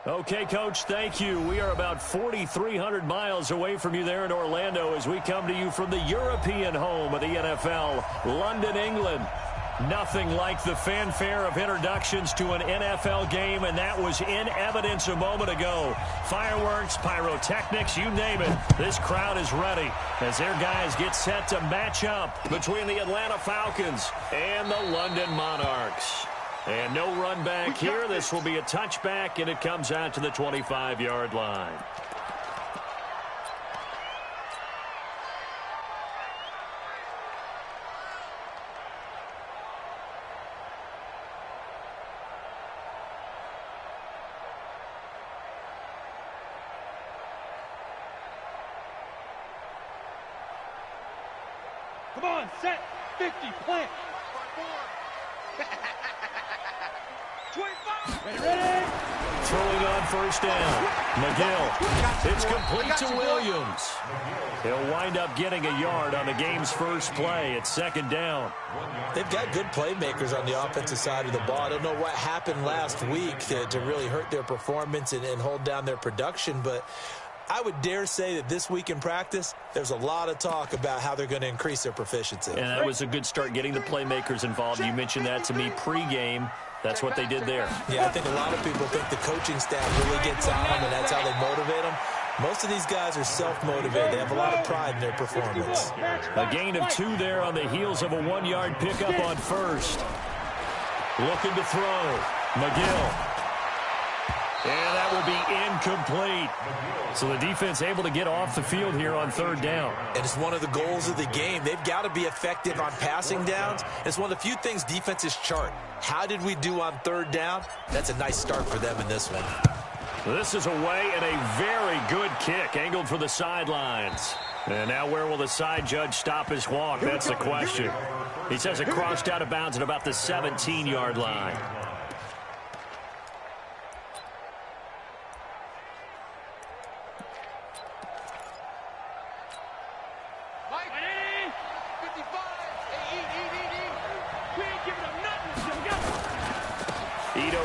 Okay, Coach, thank you. We are about 4,300 miles away from you there in Orlando as we come to you from the European home of the NFL, London, England. Nothing like the fanfare of introductions to an NFL game, and that was in evidence a moment ago. Fireworks, pyrotechnics, you name it. This crowd is ready as their guys get set to match up between the Atlanta Falcons and the London Monarchs. And no run back here. This will be a touchback, and it comes out to the 25-yard line. Come on, set, 50, plant. 25. Ready. Throwing on first down. McGill. It's complete to Williams. He'll wind up getting a yard on the game's first play. It's second down. They've got good playmakers on the offensive side of the ball. I don't know what happened last week to really hurt their performance and hold down their production, but I would dare say that this week in practice, there's a lot of talk about how they're going to increase their proficiency. And that was a good start, getting the playmakers involved. You mentioned that to me pregame. That's what they did there. Yeah, I think a lot of people think the coaching staff really gets on them, and that's how they motivate them. Most of these guys are self-motivated. They have a lot of pride in their performance. A gain of 2 there on the heels of a 1-yard pickup on first. Looking to throw. McGill. And that will be incomplete. So the defense able to get off the field here on third down. And it's one of the goals of the game. They've got to be effective on passing downs. It's one of the few things defenses chart. How did we do on third down? That's a nice start for them in this one. This is away and a very good kick angled for the sidelines. And now where will the side judge stop his walk? That's the question. He says it crossed out of bounds at about the 17-yard line.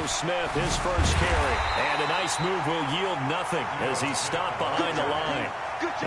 Smith, his first carry, and a nice move will yield nothing as he's stopped behind the line.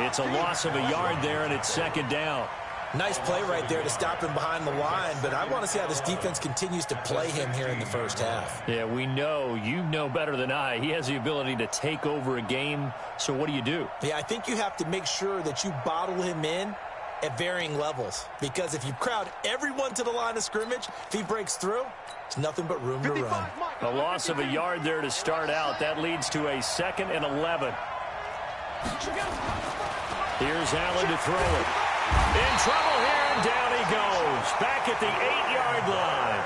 It's a loss of a yard there, and it's second down. Nice play right there to stop him behind the line, but I want to see how this defense continues to play him here in the first half. Yeah, we know, you know better than I, he has the ability to take over a game, so what do you do? Yeah, I think you have to make sure that you bottle him in at varying levels, because if you crowd everyone to the line of scrimmage, if he breaks through, it's nothing but room to run. A loss of a yard there to start out. That leads to a 2nd and 11. Here's Allen to throw it. In trouble here, and down he goes. Back at the 8-yard line.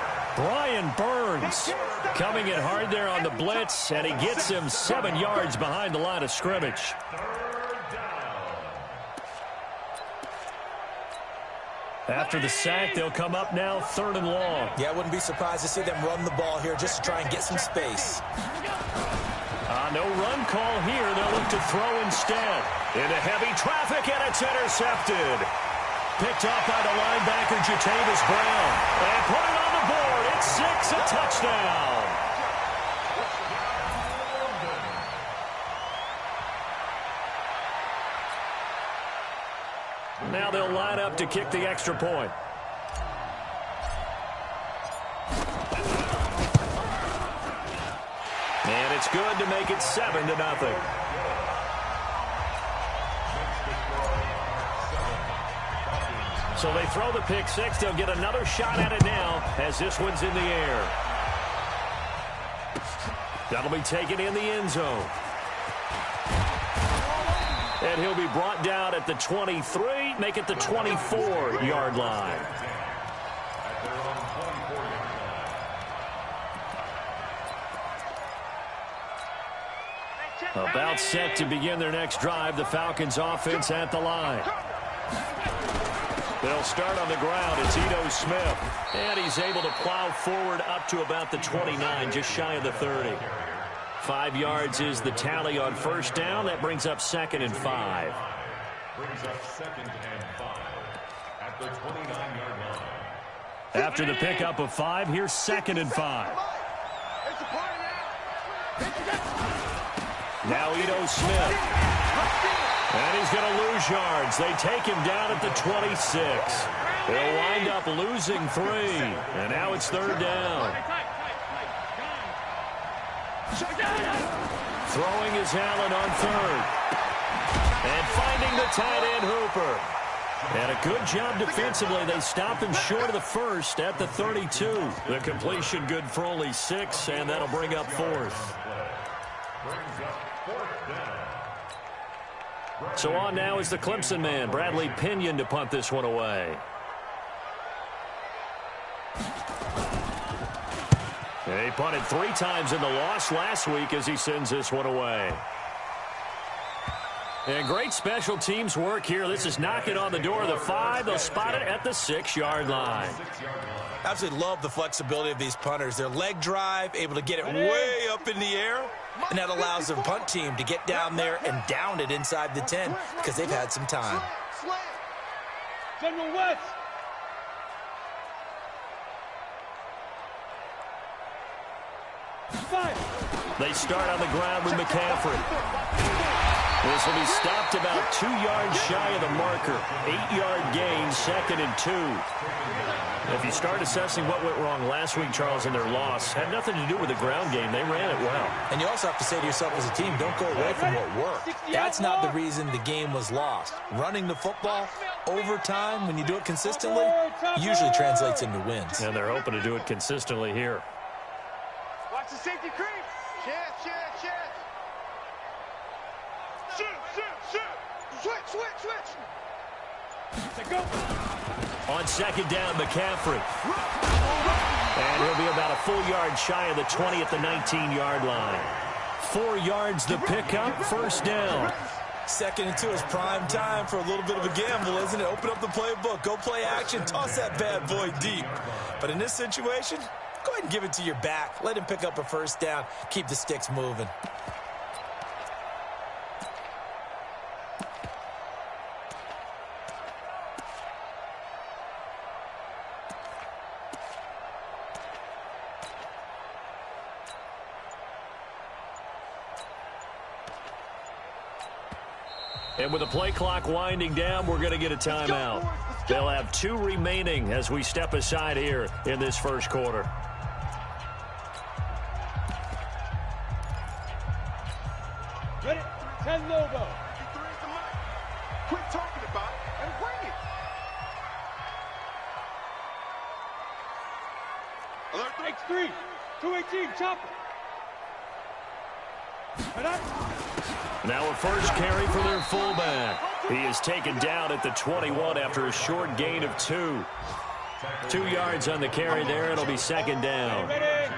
Brian Burns coming in hard there on the blitz, and he gets him 7 yards behind the line of scrimmage. After the sack, they'll come up now 3rd and long. Yeah, I wouldn't be surprised to see them run the ball here just to try and get some space. No run call here. They'll look to throw instead. Into heavy traffic, and it's intercepted. Picked up by the linebacker, Jatavis Brown. And put it on the board. It's 6, a touchdown. Now they'll line up to kick the extra point. And it's good to make it 7-0. So they throw the pick six. They'll get another shot at it now as this one's in the air. That'll be taken in the end zone. And he'll be brought down at the 23, make it the 24-yard line. About set to begin their next drive, the Falcons offense at the line. They'll start on the ground. It's Ito Smith. And he's able to plow forward up to about the 29, just shy of the 30. 5 yards is the tally on first down. That brings up 2nd and 5. Brings up 2nd and 5 at the 29-yard line. After the pickup of 5, here's 2nd and 5. Now Ito Smith. And he's going to lose yards. They take him down at the 26. They'll wind up losing 3. And now it's 3rd down. Throwing is Allen on 3rd. And finding the tight end Hooper. And a good job defensively. They stop him short of the 1st at the 32. The completion good for only 6, and that'll bring up 4th. So on now is the Clemson man, Bradley Pinion, to punt this one away. He punted 3 times in the loss last week as he sends this one away. And great special teams work here. This is knocking on the door of the 5. They'll spot it at the 6-yard line. Absolutely love the flexibility of these punters. Their leg drive, able to get it way up in the air, and that allows the punt team to get down there and down it inside the 10 because they've had some time. General West. They start on the ground with McCaffrey. This will be stopped about 2 yards shy of the marker. 8-yard gain, 2nd and 2. If you start assessing what went wrong last week, Charles, in their loss, had nothing to do with the ground game. They ran it well. And you also have to say to yourself as a team, don't go away from what worked. That's not the reason the game was lost. Running the football over time, when you do it consistently, usually translates into wins. And they're hoping to do it consistently here. Watch the safety creep. Chance. Switch. They go. On 2nd down, McCaffrey. And he'll be about a full yard shy of the 20 at the 19-yard line. 4 yards the pickup, 1st down. 2nd and 2 is prime time for a little bit of a gamble, isn't it? Open up the playbook, go play action, toss that bad boy deep. But in this situation, go ahead and give it to your back. Let him pick up a 1st down, keep the sticks moving. And with the play clock winding down, we're going to get a timeout. They'll have 2 remaining as we step aside here in this 1st quarter. Ready? 10 Lobo. Quit talking about it and bring it. Alert X3. 218. Chopper. Right up. Now a first carry for their fullback. He is taken down at the 21 after a short gain of 2. 2 yards on the carry there. It'll be 2nd down. Ready?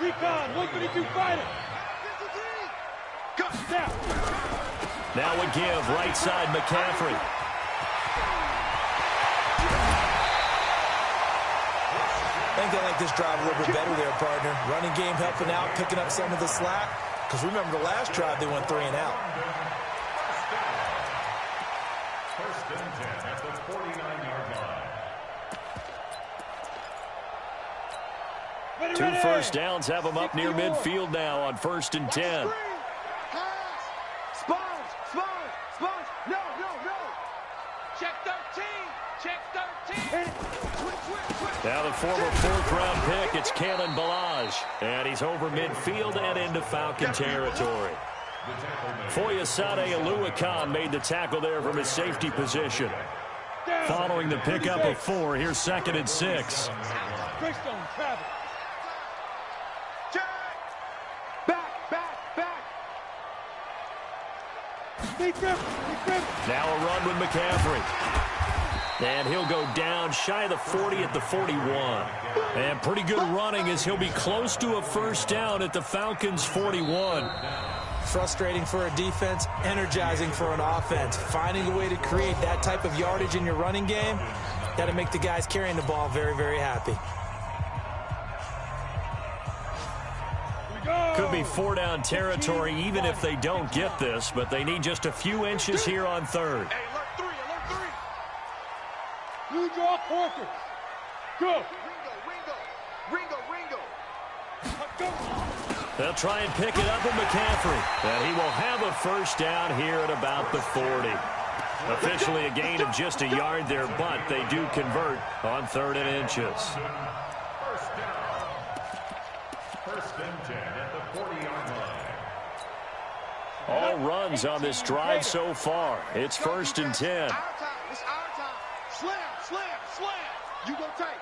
Recon. 152 fighter. Down. Now a give. Right side, McCaffrey. I think they like this drive a little bit better there, partner. Running game helping out, picking up some of the slack. Because remember the last drive, they went 3 and out. 1st and 10 at the 49-yard line. 2 first downs have them up near midfield now on 1st and 10. Sponge. No. Check 13. Now the former 4th-round pick, it's Kalen Ballage. And he's over midfield and into Falcon territory. Foyesade Oluwakan made the tackle there from his safety position. Following the pickup of 4, here's 2nd and 6. Greystone travel. Back. Deep grip. Now a run with McCaffrey. And he'll go down shy of the 40 at the 41. And pretty good running as he'll be close to a 1st down at the Falcons' 41. Frustrating for a defense, energizing for an offense. Finding a way to create that type of yardage in your running game, that'll make the guys carrying the ball very, very happy. Could be 4-down territory even if they don't get this, but they need just a few inches here on 3rd. Hey, alert 3. Blue draw Corkers. Go. Ringo. They'll try and pick it up with McCaffrey. And he will have a first down here at about the 40. Officially a gain of just a yard there, but they do convert on 3rd and inches. First and 10 at the 40-yard line. All runs on this drive so far. It's 1st and 10. Our time. It's our time. Slam, slam, slam. You go tight.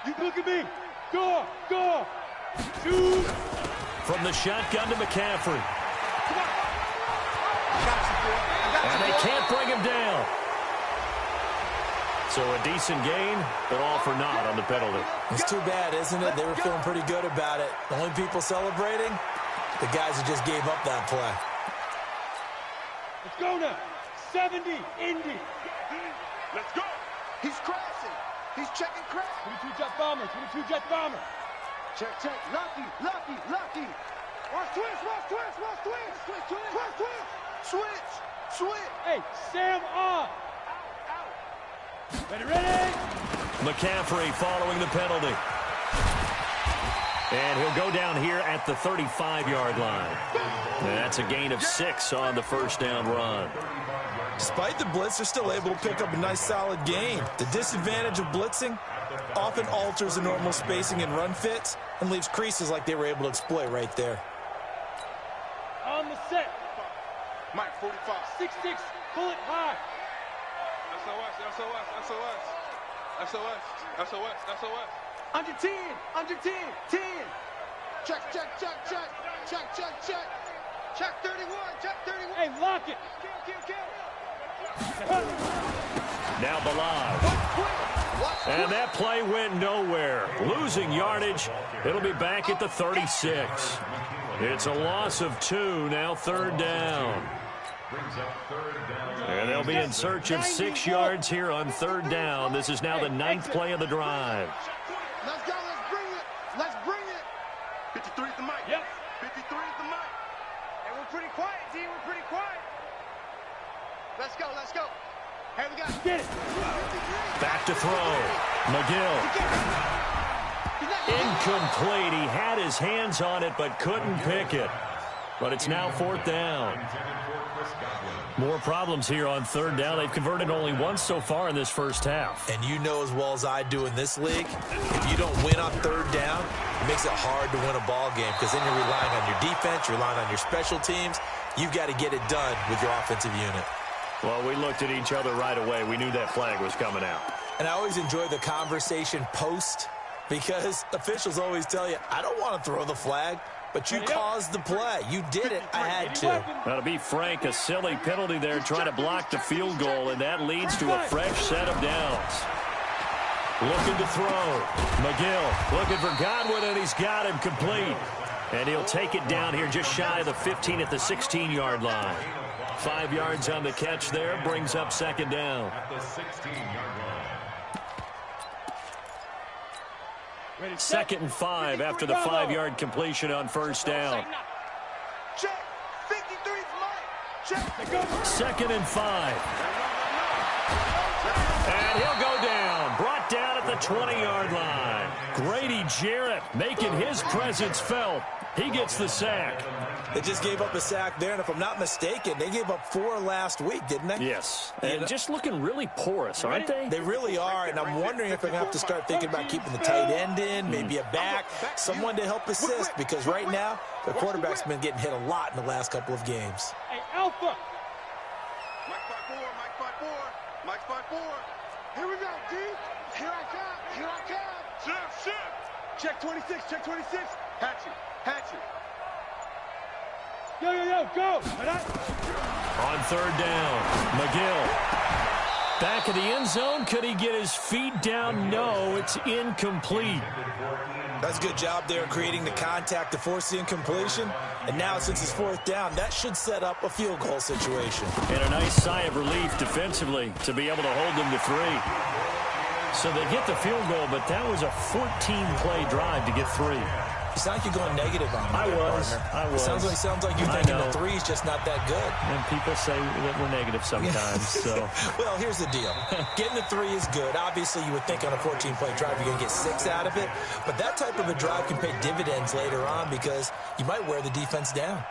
You look at me. Go, go. Shoot. From the shotgun to McCaffrey. Come on. Got you, boy. And they can't bring him down. So a decent gain, but all for naught on the penalty. It's too bad, isn't it? They were feeling pretty good about it. The only people celebrating, the guys who just gave up that play. Let's go now. 70, Indy. Let's go. He's crashing. He's checking crash. 22 jet bomber. 22 jet bomber. Check, check. Lucky, lucky, lucky. Watch twist, watch twist, watch twist. Twist, twist, twist, twist. Switch, switch. Hey, Sam off. Ready, ready. McCaffrey following the penalty. And he'll go down here at the 35-yard line. And that's a gain of 6 on the first down run. Despite the blitz, they're still able to pick up a nice solid gain. The disadvantage of blitzing often alters the normal spacing and run fits and leaves creases like they were able to exploit right there. On the set. Mike, 45. 6-6, bullet high. SOS, SOS, SOS. SOS, SOS, SOS. Under 10, under 10, 10. Check, check, check, check. Check, check, check. Check 31, check 31. Hey, lock it. Kill. Now Balaj. And that play went nowhere. Losing yardage. It'll be back at the 36. It's a loss of 2, now 3rd down. And they'll be in search of 6 yards here on 3rd down. This is now the 9th play of the drive. Let's go, let's bring it. Let's bring it. 53 is the mic. Yep. 53 is the mic. And we're pretty quiet, D. We're pretty quiet. Let's go, let's go. Hey, we got to get it. Back to throw. McGill. Incomplete. He had his hands on it but couldn't pick it. But it's now 4th down. More problems here on 3rd down. They've converted only once so far in this first half. And you know as well as I do in this league, if you don't win on 3rd down, it makes it hard to win a ball game because then you're relying on your defense, you're relying on your special teams. You've got to get it done with your offensive unit. Well, we looked at each other right away. We knew that flag was coming out. And I always enjoy the conversation post because officials always tell you, I don't want to throw the flag, but you caused the play. You did it. I had to. Now, to be frank, a silly penalty there trying to block the field goal, and that leads to a fresh set of downs. Looking to throw. McGill looking for Godwin, and he's got him complete. And he'll take it down here just shy of the 15 at the 16-yard line. 5 yards on the catch there, brings up 2nd down. At the 16-yard line. 2nd and 5 after the 5-yard completion on 1st down. Check. 53's Mike. Check. 2nd and 5. And he'll go down. Brought down at the 20-yard line. Grady Jarrett making his presence felt. He gets the sack. They just gave up a sack there, and if I'm not mistaken, they gave up 4 last week, didn't they? Yes. And just looking really porous, aren't they? They really are, and I'm wondering if they're going to have to start thinking about keeping the tight end in, maybe a back, someone to help assist, because right now, the quarterback's been getting hit a lot in the last couple of games. Hey, Alpha. Mike 5-4, Mike 5-4, Mike 5-4. Here we go, D. Here I come, here I come. Shift. Check 26, check 26. Hatchet. Yo, go. On 3rd down, McGill. Back of the end zone. Could he get his feet down? No, it's incomplete. That's a good job there creating the contact to force the incompletion. And now, since it's 4th down, that should set up a field goal situation. And a nice sigh of relief defensively to be able to hold them to 3. So they get the field goal, but that was a 14-play drive to get 3. You sound like you're going negative on me. I was. Sounds like you're thinking the three's just not that good. And people say that we're negative sometimes. So, well, here's the deal. Getting the three is good. Obviously, you would think on a 14-play drive you're going to get 6 out of it. But that type of a drive can pay dividends later on because you might wear the defense down.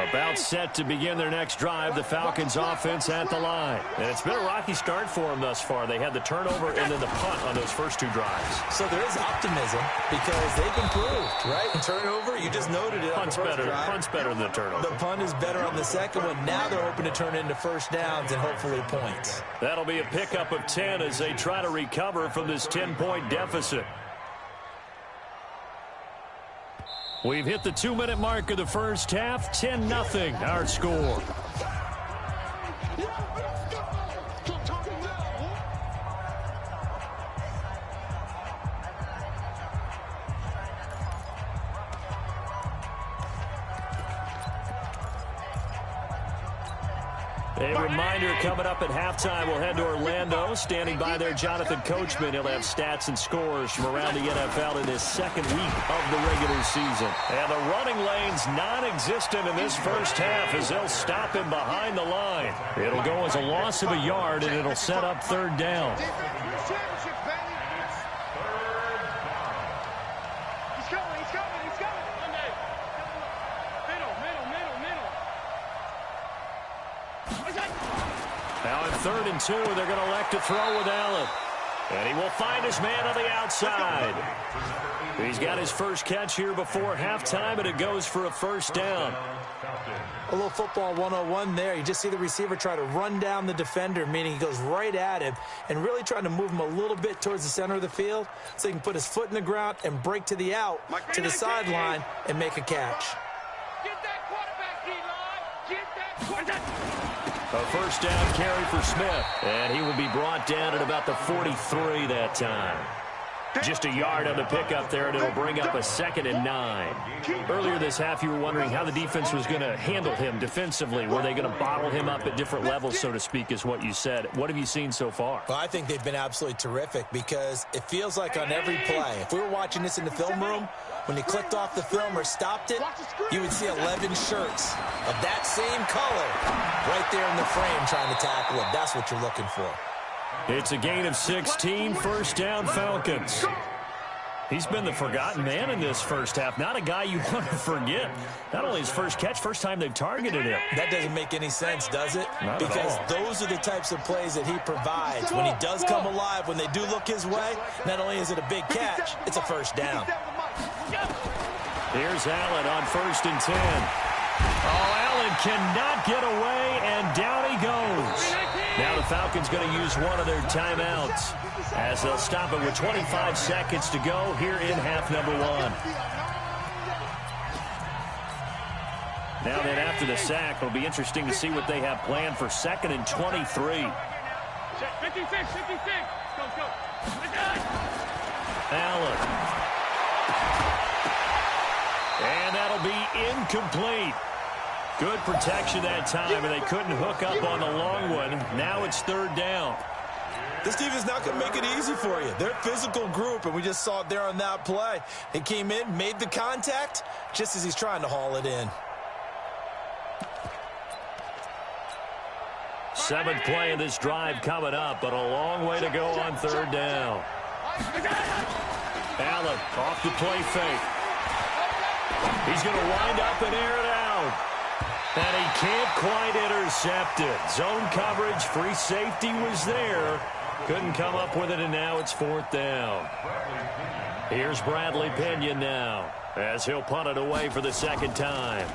About set to begin their next drive, the Falcons offense at the line. And it's been a rocky start for them thus far. They had the turnover and then the punt on those first 2 drives. So there is optimism because they've improved, right? Turnover, you just noted it. Punt's better than the turnover. The punt is better on the second one. Now they're hoping to turn into first downs and hopefully points. That'll be a pickup of 10 as they try to recover from this 10-point deficit. We've hit the 2-minute mark of the first half. 10-0 our score. A reminder coming up at halftime, we'll head to Orlando. Standing by there, Jonathan Coachman. He'll have stats and scores from around the NFL in his second week of the regular season. And the running lane's non-existent in this first half as they'll stop him behind the line. It'll go as a loss of a yard, and it'll set up 3rd down. Now in 3rd and 2, they're going to elect to throw with Allen. And he will find his man on the outside. He's got his first catch here before halftime, and it goes for a first down. A little football 101 there. You just see the receiver try to run down the defender, meaning he goes right at him and really trying to move him a little bit towards the center of the field so he can put his foot in the ground and break to the out, to the sideline, and make a catch. Get that quarterback, Eli! Get that quarterback! A first down carry for Smith, and he will be brought down at about the 43 that time. Just a yard on the pickup there, and it'll bring up a 2nd and 9. Earlier this half, you were wondering how the defense was going to handle him defensively. Were they going to bottle him up at different levels, so to speak, is what you said. What have you seen so far? Well, I think they've been absolutely terrific because it feels like on every play, if we were watching this in the film room, when you clicked off the film or stopped it, you would see 11 shirts of that same color right there in the frame trying to tackle him. That's what you're looking for. It's a gain of 16, first down Falcons. He's been the forgotten man in this first half. Not a guy you want to forget. Not only his first catch, first time they've targeted him. That doesn't make any sense, does it? Not because those are the types of plays that he provides. When he does come alive, when they do look his way, not only is it a big catch, it's a first down. Here's Allen on 1st and 10. Oh, Allen cannot get away, and down he goes. Now the Falcons going to use one of their timeouts as they'll stop it with 25 seconds to go here in half number 1. Now then, after the sack, it'll be interesting to see what they have planned for 2nd and 23. 56, 56. Go. Allen. And that'll be incomplete. Good protection that time, and they couldn't hook up on the long one. Now it's 3rd down. This team is not going to make it easy for you. They're a physical group, and we just saw it there on that play. He came in, made the contact, just as he's trying to haul it in. 7th play of this drive coming up, but a long way to go on 3rd down. Allen off the play fake. He's going to wind up and air it out. And he can't quite intercept it. Zone coverage, free safety was there. Couldn't come up with it, and now it's 4th down. Here's Bradley Pinion now as he'll punt it away for the 2nd time.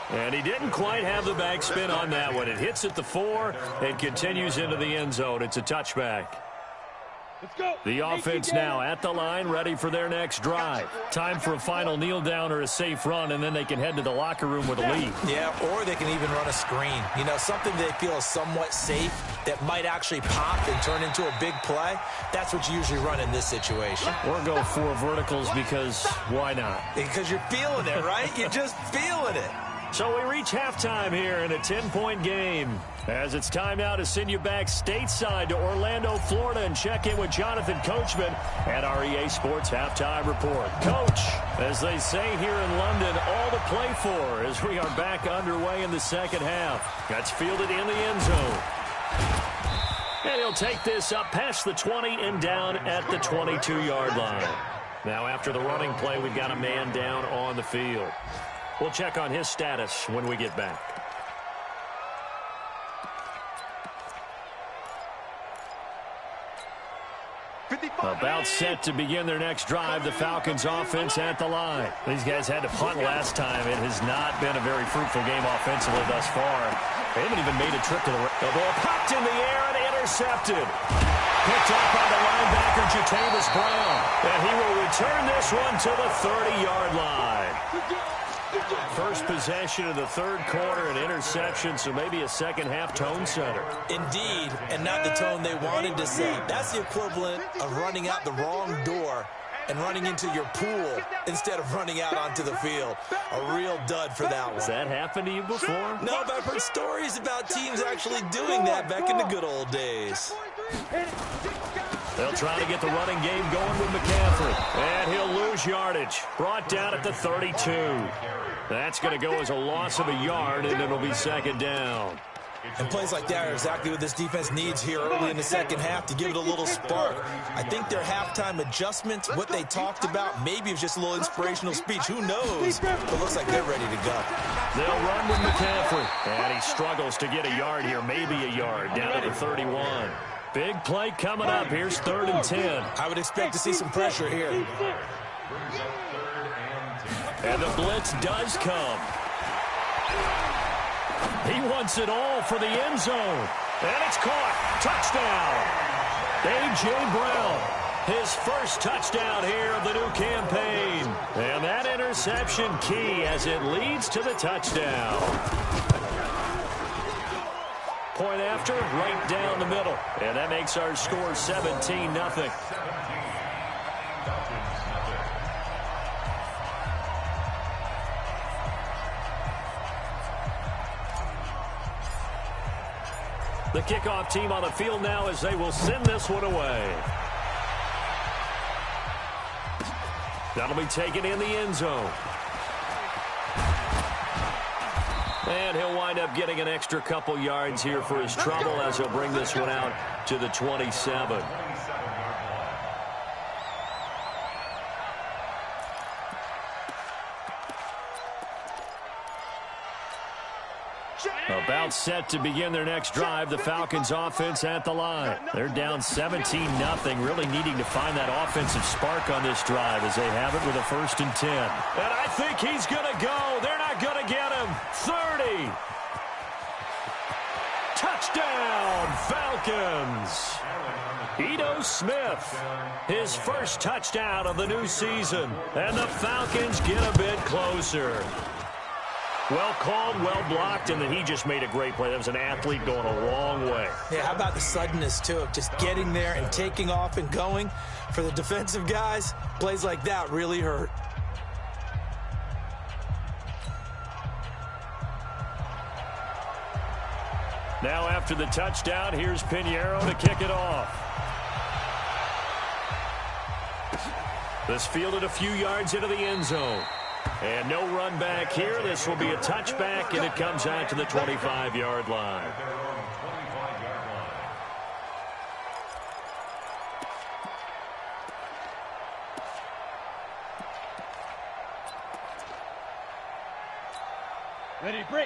And he didn't quite have the backspin on that one. It hits at the 4 and continues into the end zone. It's a touchback. Let's go. The offense now at the line, ready for their next drive. Time for a final kneel down or a safe run, and then they can head to the locker room with a lead. Yeah, or they can even run a screen. You know, something they feel is somewhat safe that might actually pop and turn into a big play. That's what you usually run in this situation. Or go 4 verticals because why not? Because you're feeling it, right? You're just feeling it. So we reach halftime here in a 10-point game. As it's time now to send you back stateside to Orlando, Florida, and check in with Jonathan Coachman at our EA Sports Halftime Report. Coach, as they say here in London, all to play for as we are back underway in the second half. That's fielded in the end zone. And he'll take this up past the 20 and down at the 22-yard line. Now after the running play, we've got a man down on the field. We'll check on his status when we get back. About set to begin their next drive, the Falcons offense at the line. These guys had to punt last time. It has not been a very fruitful game offensively thus far. They haven't even made a trip to the ball popped in the air and intercepted. Picked up by the linebacker, Jatavis Brown. And he will return this one to the 30-yard line. First possession of the third quarter, an interception, so maybe a second-half tone setter. Indeed, and not the tone they wanted to set. That's the equivalent of running out the wrong door and running into your pool instead of running out onto the field. A real dud for that one. Has that happened to you before? No, but I've heard stories about teams actually doing that back in the good old days. They'll try to get the running game going with McCaffrey. And he'll lose yardage. Brought down at the 32. That's going to go as a loss of a yard, and it'll be second down. And plays like that are exactly what this defense needs here early in the second half to give it a little spark. I think their halftime adjustments, what they talked about, maybe it was just a little inspirational speech. Who knows? But it looks like they're ready to go. They'll run with McCaffrey. And he struggles to get a yard here, maybe a yard, down to the 31. Big play coming up. Here's 3rd and 10. I would expect to see some pressure here. And the blitz does come. He wants it all for the end zone. And it's caught. Touchdown. A.J. Brown. His first touchdown here of the new campaign. And that interception key as it leads to the touchdown. Point after, right down the middle. And that makes our score 17-0. The kickoff team on the field now as they will send this one away. That'll be taken in the end zone. And he'll wind up getting an extra couple yards here for his trouble as he'll bring this one out to the 27. About set to begin their next drive, the Falcons offense at the line. They're down 17-0, really needing to find that offensive spark on this drive as they have it with a 1st and 10. And I think he's going to go. They're not going to get him. 30. Touchdown, Falcons. Ito Smith, his first touchdown of the new season. And the Falcons get a bit closer. Well called, well blocked, and then he just made a great play. That was an athlete going a long way. Yeah, how about the suddenness, too, of just getting there and taking off and going? For the defensive guys, plays like that really hurt. Now after the touchdown, here's Pinheiro to kick it off. This fielded a few yards into the end zone. And no run back here. This will be a touchback, and it comes out to the 25-yard line.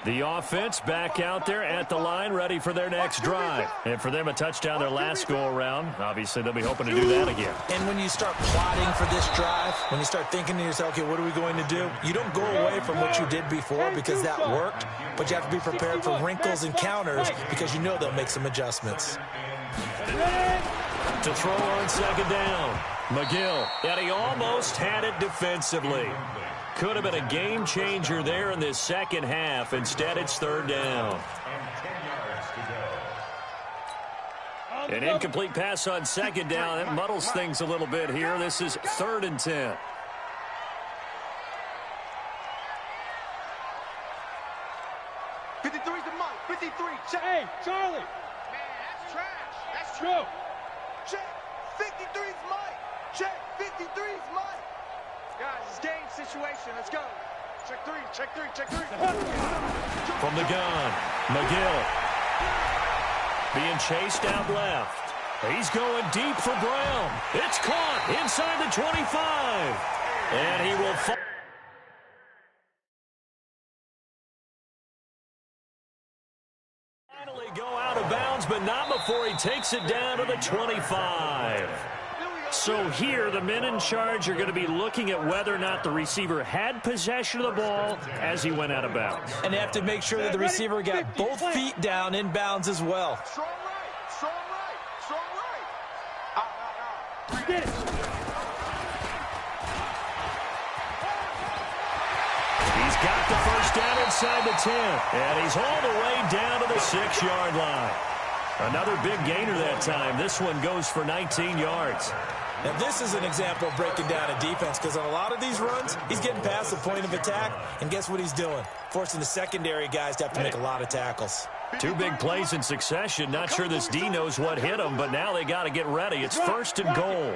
The offense back out there at the line, ready for their next drive. And for them, a touchdown their last go-around. Obviously, they'll be hoping to do that again. And when you start plotting for this drive, when you start thinking to yourself, okay, what are we going to do? You don't go away from what you did before because that worked, but you have to be prepared for wrinkles and counters because you know they'll make some adjustments. To throw on second down. McGill. And he almost had it defensively. Could have been a game changer there in this second half. Instead, it's third down. An incomplete pass on second down. That muddles things a little bit here. This is 3rd and 10. Hey, Charlie! Man, that's trash. That's Go! Check. 53's Mike. Check. 53's Mike. Guys, it's game situation. Let's go. Check three. Check three. Check three. From the gun, McGill. Being chased out left. He's going deep for Brown. It's caught inside the 25. And he will fall. Go out of bounds, but not before he takes it down to the 25. So here, the men in charge are going to be looking at whether or not the receiver had possession of the ball as he went out of bounds. And they have to make sure that the receiver got both feet down in bounds as well. Strong right. Strong right. Strong right. Get it! He's got the first down inside the 10, and he's all the way down to the 6-yard line. Another big gainer that time. This one goes for 19 yards. Now, this is an example of breaking down a defense because on a lot of these runs, he's getting past the point of attack, and guess what he's doing? Forcing the secondary guys to have to make a lot of tackles. 2 big plays in succession. Not sure this D knows what hit him, but now they got to get ready. It's 1st and goal.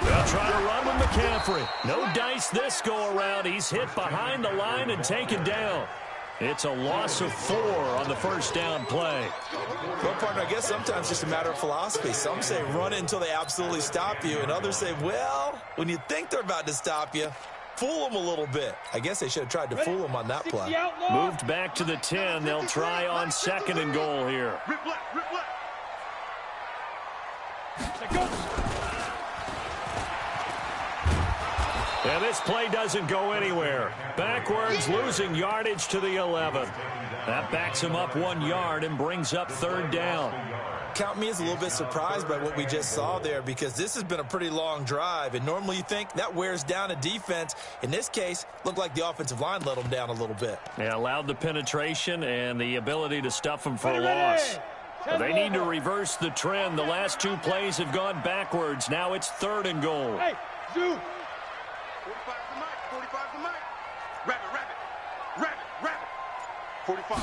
They'll try to run with McCaffrey. No dice this go-around. He's hit behind the line and taken down. It's a loss of 4 on the first down play. Well, partner, I guess sometimes it's just a matter of philosophy. Some say run it until they absolutely stop you, and others say, well, when you think they're about to stop you, fool them a little bit. I guess they should have tried to fool him on that play. Moved back to the 10. They'll try on 2nd and goal here. Rip left. Rip left. Go! And this play doesn't go anywhere. Backwards, losing yardage to the 11. That backs him up 1 yard and brings up 3rd down. Count me as a little bit surprised by what we just saw there because this has been a pretty long drive, and normally you think that wears down a defense. In this case, looked like the offensive line let them down a little bit. Yeah, allowed the penetration and the ability to stuff them for a loss. They need to reverse the trend. The last 2 plays have gone backwards. Now it's 3rd and goal. Hey, Gywu! 45 to Mike. 45 to Mike. Rabbit. 45.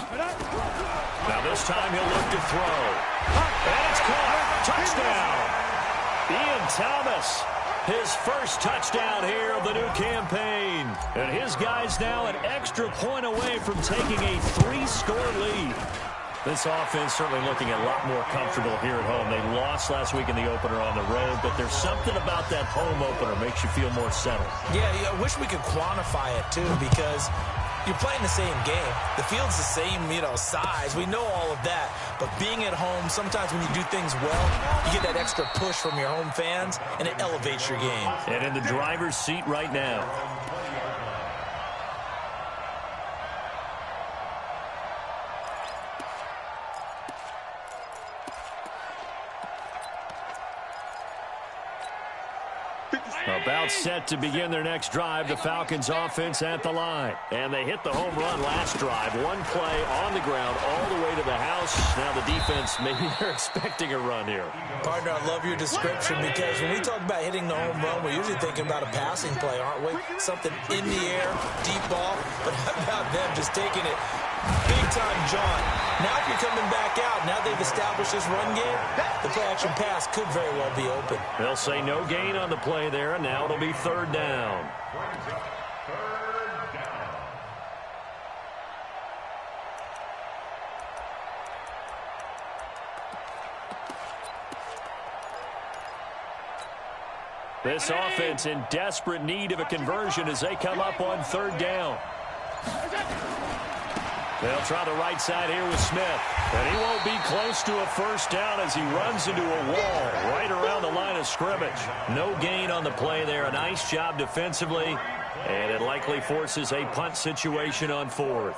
Now this time he'll look to throw. And it's caught. Touchdown. Ian Thomas. His first touchdown here of the new campaign. And his guys now an extra point away from taking a 3-score lead. This offense certainly looking a lot more comfortable here at home. They lost last week in the opener on the road, but there's something about that home opener makes you feel more settled. Yeah, I wish we could quantify it, too, because you're playing the same game. The field's the same, size. We know all of that. But being at home, sometimes when you do things well, you get that extra push from your home fans, and it elevates your game. And in the driver's seat right now. About set to begin their next drive, the Falcons offense at the line. And they hit the home run last drive. 1 play on the ground all the way to the house. Now the defense, maybe they're expecting a run here. Partner, I love your description because when we talk about hitting the home run, we're usually thinking about a passing play, aren't we? Something in the air, deep ball. But how about them just taking it big time, John? Now if you're coming back out, now they've established this run game, the play-action pass could very well be open. They'll say no gain on the play there, and now it'll be 3rd down. This offense in desperate need of a conversion as they come up on 3rd down. They'll try the right side here with Smith. And he won't be close to a first down as he runs into a wall right around the line of scrimmage. No gain on the play there. A nice job defensively. And it likely forces a punt situation on 4th.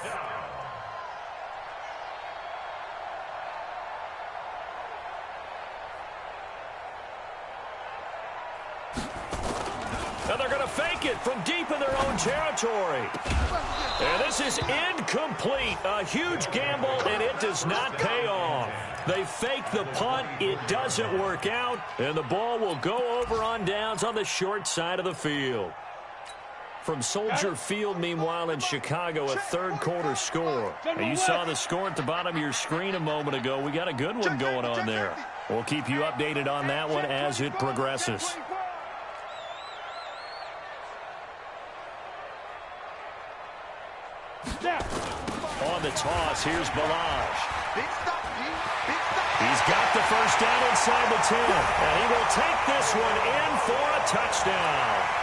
from deep in their own territory. And this is incomplete. A huge gamble, and it does not pay off. They fake the punt. It doesn't work out, and the ball will go over on downs on the short side of the field. From Soldier Field, meanwhile, in Chicago, a third-quarter score. And you saw the score at the bottom of your screen a moment ago. We got a good one going on there. We'll keep you updated on that one as it progresses. On the toss, here's Balaj. He's got the first down inside the 10, and he will take this one in for a touchdown.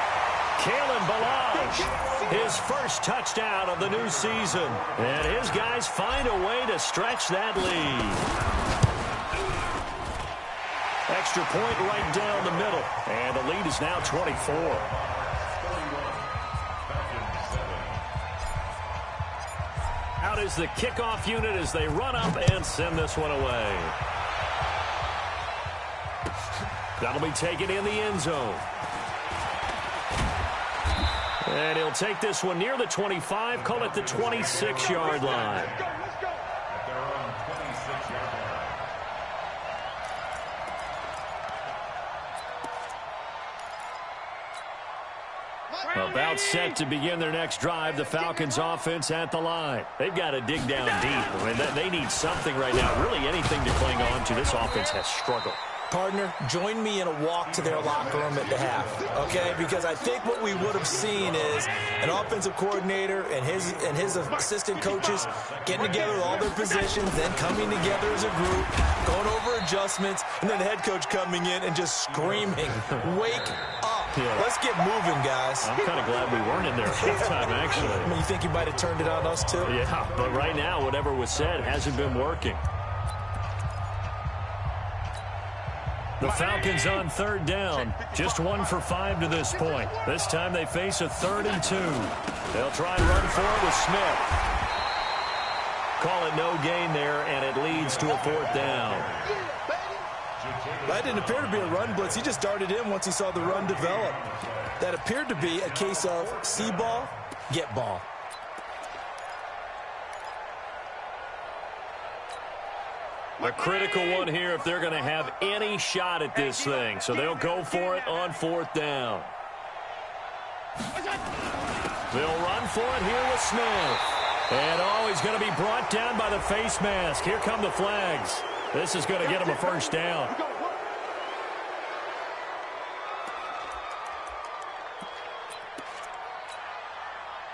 Kalen Balaj, his first touchdown of the new season, and his guys find a way to stretch that lead. Extra point right down the middle, and the lead is now 24. Out is the kickoff unit as they run up and send this one away. That'll be taken in the end zone. And he'll take this one near the 25, call it the 26-yard line. About set to begin their next drive, the Falcons offense at the line. They've got to dig down deep. I mean, they need something right now, really anything to cling on to. This offense has struggled. Partner, join me in a walk to their locker room at the half, okay? Because I think what we would have seen is an offensive coordinator and his assistant coaches getting together with all their positions, then coming together as a group, going over adjustments, and then the head coach coming in and just screaming, "Wake up. Yeah. Let's get moving, guys." I'm kind of glad we weren't in there at halftime, actually. I mean, you think you might have turned it on us, too? Yeah, but right now, whatever was said hasn't been working. The Falcons on third down. Just 1 for 5 to this point. This time they face a 3rd and 2. They'll try and run for it with Smith. Call it no gain there, and it leads to a 4th down. That didn't appear to be a run blitz. He just darted in once he saw the run develop. That appeared to be a case of see ball, get ball. A critical one here if they're going to have any shot at this thing. So they'll go for it on 4th down. They'll run for it here with Smith. And, he's going to be brought down by the face mask. Here come the flags. This is going to get him a 1st down.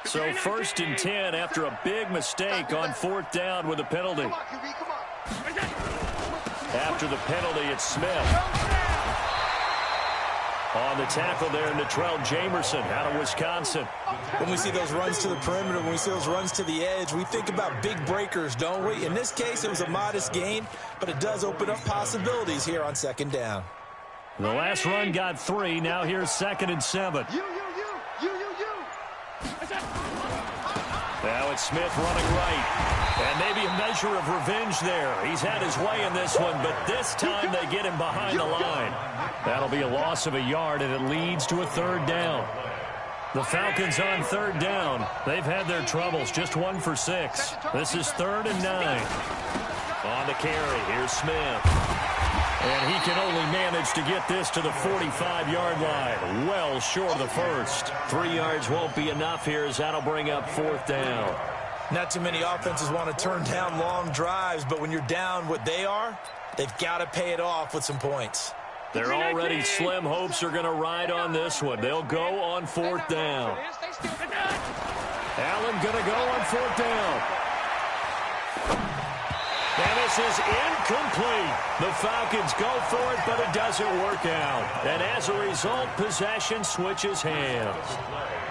So 1st and 10 after a big mistake on 4th down with a penalty. After the penalty, it's Smith. On the tackle there, Natrell Jamerson out of Wisconsin. When we see those runs to the perimeter, when we see those runs to the edge, we think about big breakers, don't we? In this case, it was a modest gain, but it does open up possibilities here on 2nd down. The last run got 3. Now here's 2nd and 7. Now it's Smith running right. And maybe a measure of revenge there. He's had his way in this one, but this time they get him behind the line. That'll be a loss of a yard, and it leads to a 3rd down. The Falcons on 3rd down. They've had their troubles, just 1 for 6. This is 3rd and 9. On the carry, here's Smith. And he can only manage to get this to the 45-yard line. Well short of the first. 3 yards won't be enough here as that'll bring up 4th down. Not too many offenses want to turn down long drives, but when you're down what they are, they've got to pay it off with some points. Their already slim hopes are going to ride on this one. They'll go on 4th down. Allen going to go on 4th down. And this is incomplete. The Falcons go for it, but it doesn't work out. And as a result, possession switches hands.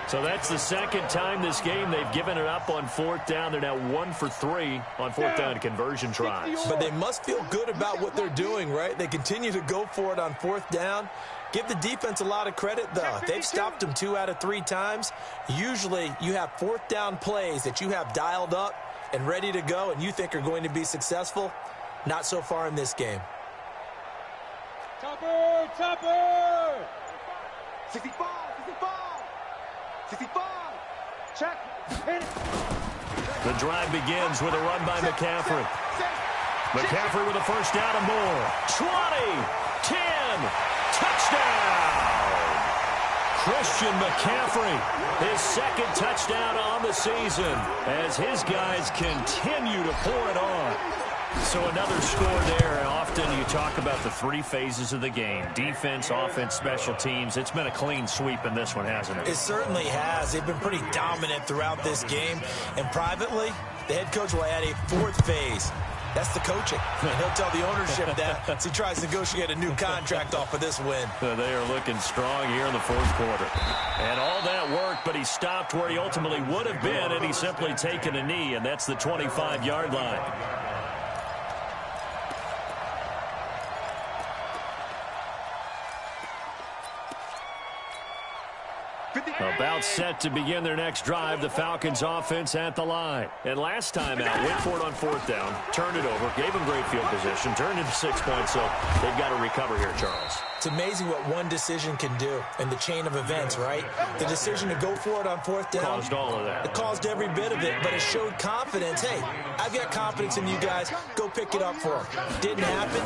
So that's the 2nd time this game they've given it up on 4th down. They're now 1 for 3 on 4th down conversion tries. But they must feel good about what they're doing, right? They continue to go for it on 4th down. Give the defense a lot of credit, though. They've stopped them 2 out of 3 times. Usually you have 4th down plays that you have dialed up and ready to go and you think are going to be successful. Not so far in this game. Topper! 65! 65. Check. Hit it. The drive begins with a run by McCaffrey. McCaffrey with a first down and more. 20, 10, touchdown! Christian McCaffrey, his second touchdown on the season as his guys continue to pour it on. So another score there. Often you talk about the three phases of the game: defense, offense, special teams. It's been a clean sweep in this one, hasn't it? It certainly has. They've been pretty dominant throughout this game. And privately, the head coach will add a fourth phase. That's the coaching. And he'll tell the ownership that as he tries to negotiate a new contract off of this win. They are looking strong here in the fourth quarter. And all that worked, but he stopped where he ultimately would have been, and he's simply taken a knee, and that's the 25-yard line. About set to begin their next drive, the Falcons offense at the line. And last time out, went for it on fourth down, turned it over, gave them great field position, turned into 6 points, so they've got to recover here, Charles. It's amazing what one decision can do in the chain of events, right? The decision to go for it on fourth down caused all of that. It caused every bit of it, but it showed confidence. Hey, I've got confidence in you guys. Go pick it up for them. Didn't happen.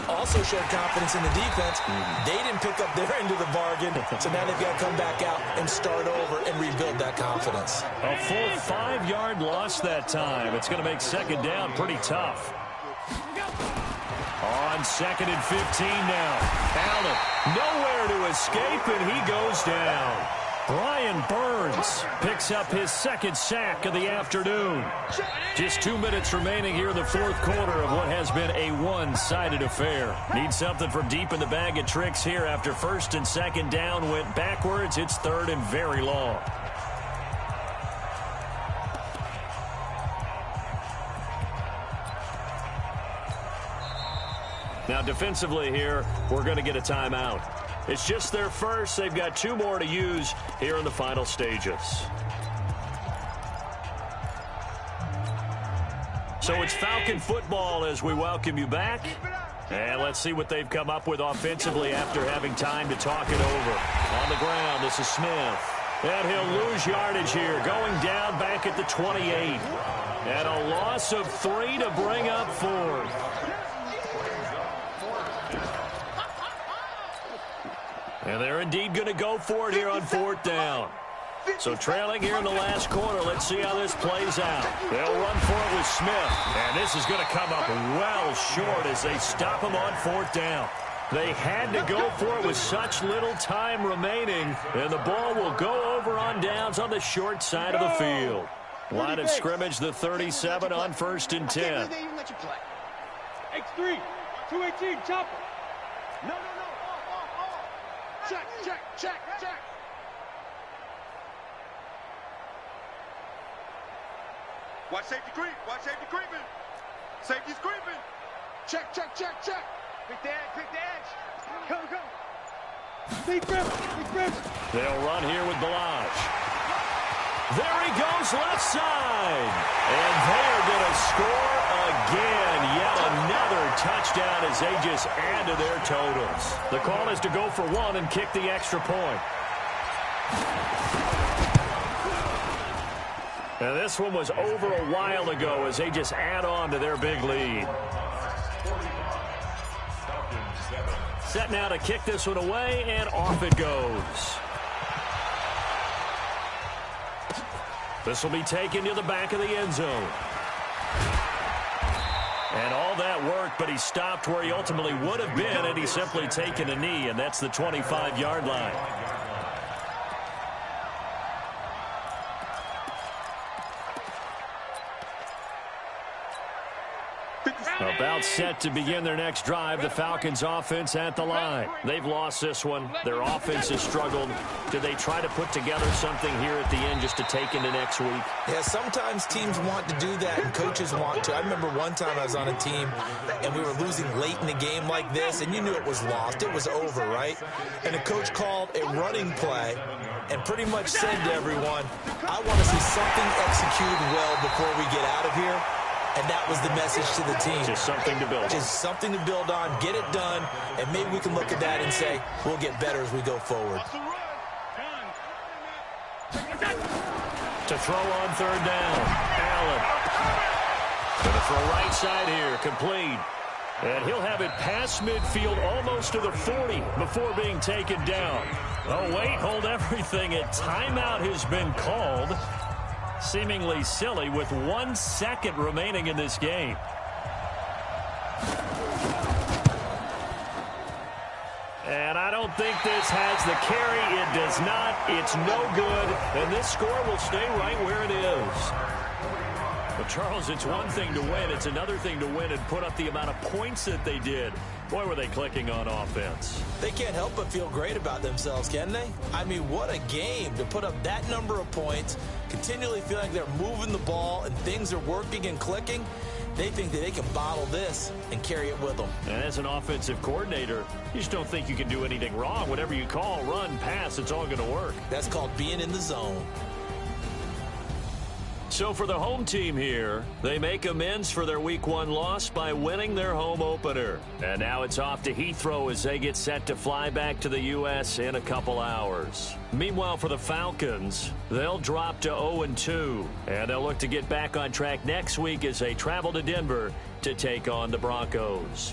Also showed confidence in the defense. They didn't pick up their end of the bargain, so now they've got to come back out and start over and rebuild that confidence. A full 5-yard loss that time. It's going to make second down pretty tough. On 2nd and 15 now. Allen nowhere to escape, and he goes down. Brian Burns picks up his second sack of the afternoon. Just 2 minutes remaining here in the fourth quarter of what has been a one-sided affair. Need something from deep in the bag of tricks here after first and second down went backwards. It's third and very long. Now defensively here, we're going to get a timeout. It's just their first. They've got 2 more to use here in the final stages. So it's Falcon football as we welcome you back. And let's see what they've come up with offensively after having time to talk it over. On the ground, this is Smith. And he'll lose yardage here, going down back at the 28. And a loss of 3 to bring up 4. And they're indeed going to go for it here on fourth down. So trailing here in the last quarter, let's see how this plays out. They'll run for it with Smith. And this is going to come up well short as they stop him on fourth down. They had to go for it with such little time remaining. And the ball will go over on downs on the short side of the field. Line of scrimmage, the 37 on 1st and 10. X3, 218, chopper. No. Check. Watch safety creeping. Safety's creeping. Check. Pick the edge. Go. Big rip. They'll run here with Balaj. There he goes left side. And they're going to score again. Yet another touchdown as they just add to their totals. The call is to go for 1 and kick the extra point. And this one was over a while ago as they just add on to their big lead. Set now to kick this one away, and off it goes. This will be taken to the back of the end zone. And all that worked, but he stopped where he ultimately would have been, and he's simply taken a knee, and that's the 25-yard line. About set to begin their next drive, the Falcons offense at the line. They've lost this one. Their offense has struggled. Do they try to put together something here at the end just to take into next week? Yeah, sometimes teams want to do that and coaches want to. I remember one time I was on a team and we were losing late in the game like this, and you knew it was lost. It was over, right? And the coach called a running play and pretty much said to everyone, I want to see something executed well before we get out of here. And that was the message to the team. Just something to build on. Just something to build on, get it done, and maybe we can look at that and say, we'll get better as we go forward. To throw on third down. Allen. Going to throw right side here. Complete. And he'll have it past midfield almost to the 40 before being taken down. Oh, wait, hold everything. A timeout has been called. Seemingly silly with 1 second remaining in this game. And I don't think this has the carry. It does not. It's no good. And this score will stay right where it is. But, Charles, it's one thing to win. It's another thing to win and put up the amount of points that they did. Boy, were they clicking on offense. They can't help but feel great about themselves, can they? I mean, what a game to put up that number of points, continually feeling like they're moving the ball and things are working and clicking. They think that they can bottle this and carry it with them. And as an offensive coordinator, you just don't think you can do anything wrong. Whatever you call, run, pass, it's all going to work. That's called being in the zone. So for the home team here, they make amends for their Week 1 loss by winning their home opener. And now it's off to Heathrow as they get set to fly back to the U.S. in a couple hours. Meanwhile, for the Falcons, they'll drop to 0-2. And they'll look to get back on track next week as they travel to Denver to take on the Broncos.